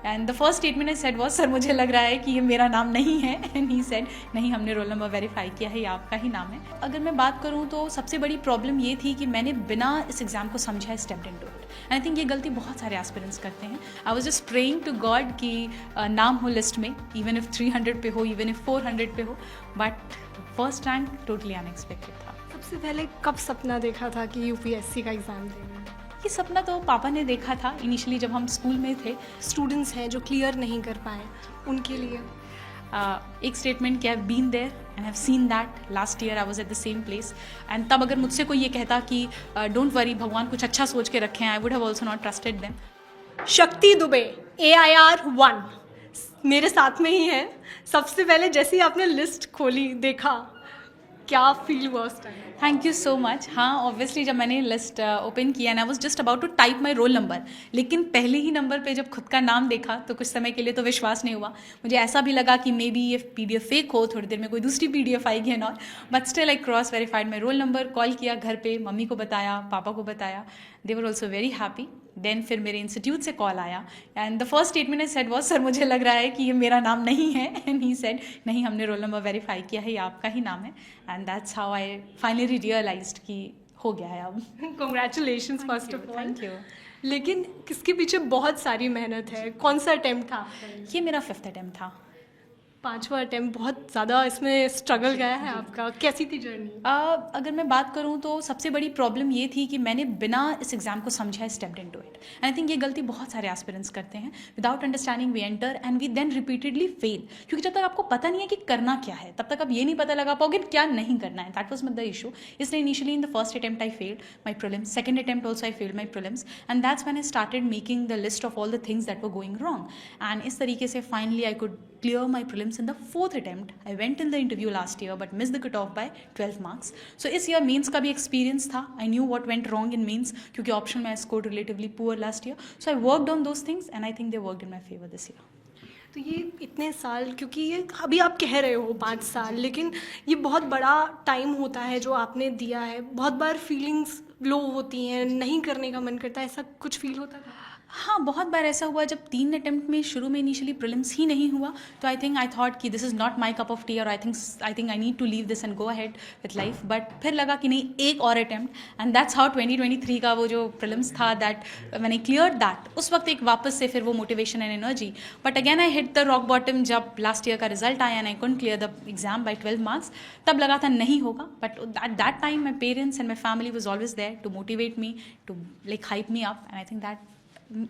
And the first statement I said was, sir मुझे लग रहा है कि ये मेरा नाम नहीं है. एंड ही सेड, नहीं, हमने रोल नंबर वेरीफाई किया है, ये आपका ही नाम है. अगर मैं बात करूँ तो सबसे बड़ी प्रॉब्लम ये थी कि मैंने बिना इस एग्ज़ाम को समझा stepped into it. And I think ये गलती बहुत सारे एस्पिरेंट्स करते हैं. I was just praying to God कि नाम हो लिस्ट में, इवन इफ 300 पे हो, इवन इफ 400 पे हो, but first rank totally unexpected था. सबसे पहले कब सपना देखा था कि यूपीएससी का एग्ज़ाम देंगे? ये सपना तो पापा ने देखा था इनिशियली जब हम स्कूल में थे. स्टूडेंट्स हैं जो क्लियर नहीं कर पाए, उनके लिए एक स्टेटमेंट क्या है, been there and have seen that. Last year I was at the same place, and तब अगर मुझसे कोई ये कहता कि डोंट वरी, भगवान कुछ अच्छा सोच के रखे हैं, I would have also not trusted them. शक्ति दुबे AIR 1 मेरे साथ में ही है. सबसे पहले जैसे ही आपने लिस्ट खोली, देखा, क्या फील हुआ उस time? Thank you so much. हाँ, ऑब्वियसली जब मैंने लिस्ट ओपन किया and I was just about to type my roll number, लेकिन पहले ही नंबर पे जब खुद का नाम देखा तो कुछ समय के लिए तो विश्वास नहीं हुआ. मुझे ऐसा भी लगा कि मे बी ये PDF फेक हो, थोड़ी देर में कोई दूसरी PDF आएगी and all, but still I cross verified my roll number. Call किया घर पे, मम्मी को बताया, पापा को बताया. They were also very happy. Then फिर मेरे इंस्टीट्यूट से कॉल आया and the first statement I said was, sir मुझे लग रहा है कि ये मेरा नाम नहीं है. एंड ही सेड, नहीं, हमने रोल नंबर वेरीफाई किया है, ये आपका ही नाम है. And that's how I finally realised कि हो गया है अब. Congratulations first of all. Thank you. लेकिन इसके पीछे बहुत सारी मेहनत है. कौन सा अटेम्प्ट था? ये मेरा 5th अटेम्प्ट था. 5वां अटेम्प्ट. बहुत ज़्यादा इसमें स्ट्रगल गया है आपका. कैसी थी जर्नी? अगर मैं बात करूँ तो सबसे बड़ी प्रॉब्लम ये थी कि मैंने बिना इस एग्ज़ाम को समझा stepped into it. And I think ये गलती बहुत सारे एस्पिरेंट्स करते हैं. Without understanding we enter and we then repeatedly fail, क्योंकि जब तक आपको पता नहीं है कि करना क्या है, तब तक आप ये नहीं पता लगा पाओगे क्या नहीं करना है. That was the issue. इसलिए initially in the first attempt I failed my prelims, second attempt also I failed my prelims, and that's when I started making the list of all the things that were going wrong. And इस तरीके से finally I could clear my prelims in the 4th attempt. I went in the interview last year but missed the cutoff by 12 marks. So इस year mains का भी experience था. I knew what went wrong in mains क्योंकि optional में I scored relatively poor last year. So I worked on those things and I think they worked in my favor this year. तो ये इतने साल, क्योंकि ये अभी आप कह रहे हो 5 साल, लेकिन ये बहुत बड़ा टाइम होता है जो आपने दिया है. बहुत बार फीलिंग्स लो होती हैं, नहीं करने का मन करता है, ऐसा कुछ फील होता था? हाँ, बहुत बार ऐसा हुआ जब 3 अटेम्प्ट में शुरू में इनिशियली प्रीलिम्स ही नहीं हुआ तो आई थॉट कि this is not my cup of tea और I think I need to leave this and go ahead with life. But फिर लगा कि नहीं, एक और अटेम्प्ट, एंड दैट्स हाउ 2023 का वो जो प्रीलिम्स था दैट मैंने क्लियर दैट. उस वक्त एक वापस से फिर वो motivation and energy. But again I hit the rock bottom जब लास्ट ईयर का रिजल्ट आया and I couldn't clear the exam by 12 marks. तब लगा था नहीं होगा. But at that time my parents and my family was always there to motivate me, to like hype me up, and I think that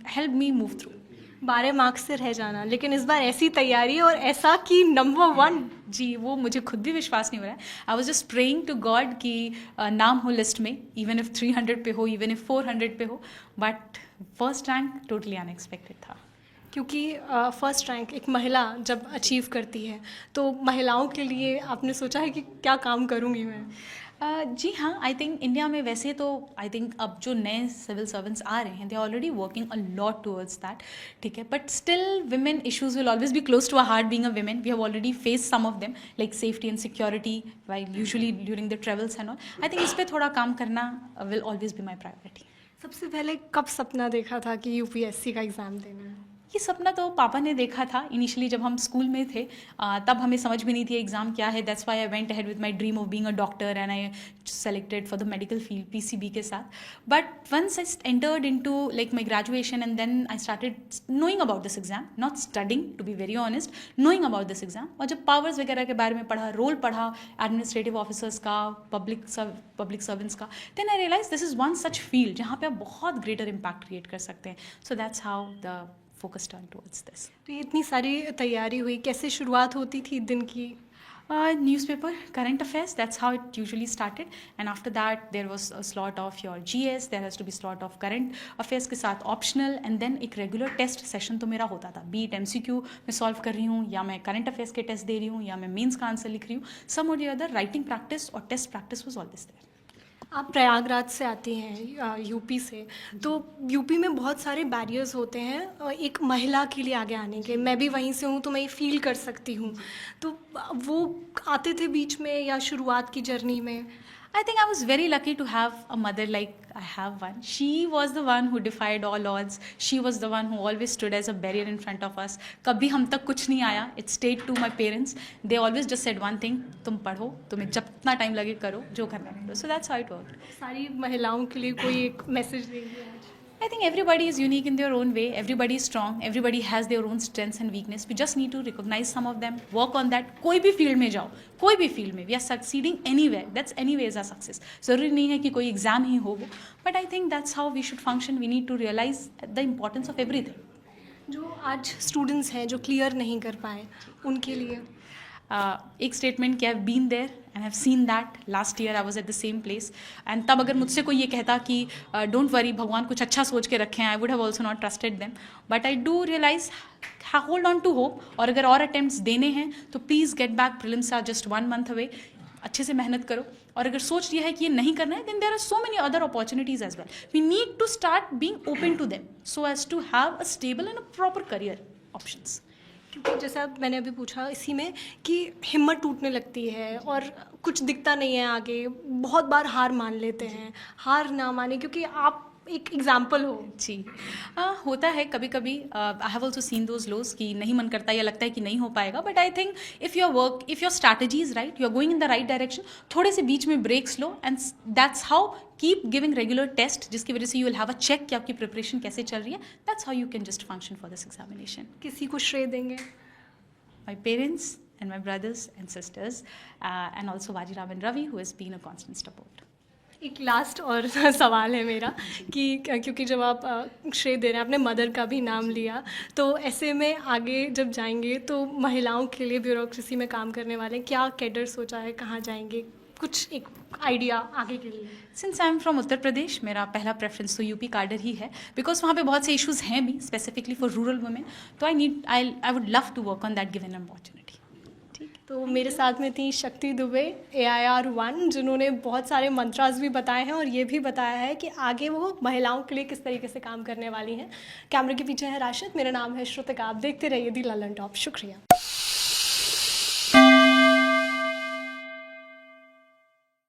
help me move through. 12 marks से रह जाना, लेकिन इस बार ऐसी तैयारी और ऐसा कि नंबर 1. जी, वो मुझे खुद भी विश्वास नहीं हो रहा है. I was just praying to God कि नाम हो लिस्ट में, इवन इफ 300 पे हो, इवन इफ 400 पे हो, but first rank totally unexpected था. क्योंकि फर्स्ट रैंक एक महिला जब अचीव करती है तो महिलाओं के लिए आपने सोचा है कि क्या काम करूँगी मैं? जी हाँ, आई थिंक इंडिया में वैसे तो आई थिंक अब जो नए सिविल सर्वेंट्स आ रहे हैं they already working a lot towards that. ठीक है, but still women issues will always be close to a heart being a women. We have already face some of them like safety and security while usually during the travels and all. I think इस पर थोड़ा काम करना will always be my priority. सबसे पहले कब सपना देखा था कि यूपीएससी का एग्ज़ाम देना है? ये सपना तो पापा ने देखा था इनिशियली जब हम स्कूल में थे. तब हमें समझ भी नहीं थी एग्ज़ाम क्या है. That's why I went ahead with my dream of being a doctor and I selected for the medical field PCB के साथ. But once I entered into like my graduation and then I started knowing about this exam, not studying to be very honest, knowing about this exam. और जब powers वगैरह के बारे में पढ़ा, role पढ़ा एडमिनिस्ट्रेटिव ऑफिसर्स का, पब्लिक सर्वेंट्स का, then I realise this is one such field जहाँ पे आप बहुत ग्रेटर इम्पैक्ट क्रिएट कर सकते हैं. So that's how the focus turned towards this. तो ये इतनी सारी तैयारी हुई, कैसे शुरुआत होती थी दिन की? Newspaper, current affairs, that's how it usually started. And after that, there was a slot of your GS, there has to be slot of current affairs के साथ optional, and then एक regular test session तो मेरा होता था. Be it MCQ मैं solve कर रही हूँ, या मैं current affairs के test दे रही हूँ, या मैं mains का answer लिख रही हूँ. Some or the other, writing practice और test practice was always there. आप प्रयागराज से आती हैं, यूपी से, तो यूपी में बहुत सारे बैरियर्स होते हैं एक महिला के लिए आगे आने के. मैं भी वहीं से हूँ तो मैं ये फील कर सकती हूँ. तो वो आते थे बीच में या शुरुआत की जर्नी में? I think I was very lucky to have a mother like I have one. She was the one who defied all odds. She was the one who always stood as a barrier in front of us. कभी हम तक कुछ नहीं आया. It stayed to my parents. They always just said one thing: तुम पढ़ो, तुम्हें जितना टाइम लगे करो, जो करना है करो. So that's how it worked. सारी महिलाओं के लिए कोई एक मैसेज देंगे आज? I think everybody is unique in their own way. Everybody is strong. Everybody has their own strengths and weakness. We just need to recognize some of them, work on that. कोई भी field में जाओ, कोई भी field में, we are succeeding anywhere. That's anyways a success. ज़रूरी नहीं है कि कोई एग्जाम ही हो वो. But I think that's how we should function. We need to realize the importance of everything. जो आज स्टूडेंट्स हैं जो क्लियर नहीं कर पाए, उनके लिए एक स्टेटमेंट कि I have been there and have seen that. Last year I was at the same place and तब अगर मुझसे कोई ये कहता कि डोंट वरी, भगवान कुछ अच्छा सोच के रखे हैं, I would have also not trusted them. But I do realise, hold on to hope. और अगर और अटेम्प्ट्स देने हैं तो please get back. Prelims are just 1 month away. अच्छे से मेहनत करो. और अगर सोच लिया है कि ये नहीं करना है, then there are so many other opportunities as well. We need to start being open to them so as to have a stable and a proper career options. क्योंकि जैसा मैंने अभी पूछा इसी में कि हिम्मत टूटने लगती है और कुछ दिखता नहीं है आगे, बहुत बार हार मान लेते हैं. हार ना माने, क्योंकि आप एक एग्जाम्पल हो. जी होता है कभी कभी. I have also seen those lows कि नहीं मन करता या लगता है कि नहीं हो पाएगा. But I think if your strategy is right, you are going in the right direction. थोड़े से बीच में ब्रेक्स लो and that's how keep giving regular test, जिसकी वजह से you will have a check कि आपकी प्रिपरेशन कैसे चल रही है. That's how you can just function for this examination. किसी को श्रेय देंगे? My parents and my brothers and sisters and also Vajiram and Ravi, who has been a constant support. एक लास्ट और सवाल है मेरा कि क्योंकि जब आप श्रेय दे रहे हैं, अपने मदर का भी नाम लिया, तो ऐसे में आगे जब जाएंगे तो महिलाओं के लिए ब्यूरोक्रेसी में काम करने वाले क्या कैडर सोचा है, कहाँ जाएंगे, कुछ एक आइडिया आगे के लिए? Since I am from Uttar Pradesh, मेरा पहला प्रेफरेंस तो यूपी कार्डर ही है, बिकॉज वहाँ पे बहुत से इश्यूज हैं भी स्पेसिफिकली फॉर रूरल वुमेन. तो I would love to work on that given opportunity. तो मेरे साथ में थी शक्ति दुबे, AIR 1, जिन्होंने बहुत सारे मंत्रास भी बताए हैं और ये भी बताया है कि आगे वो महिलाओं के लिए किस तरीके से काम करने वाली हैं. कैमरे के पीछे है राशिद, मेरा नाम है श्रुतिका. आप देखते रहिए दी ललन टॉप. शुक्रिया.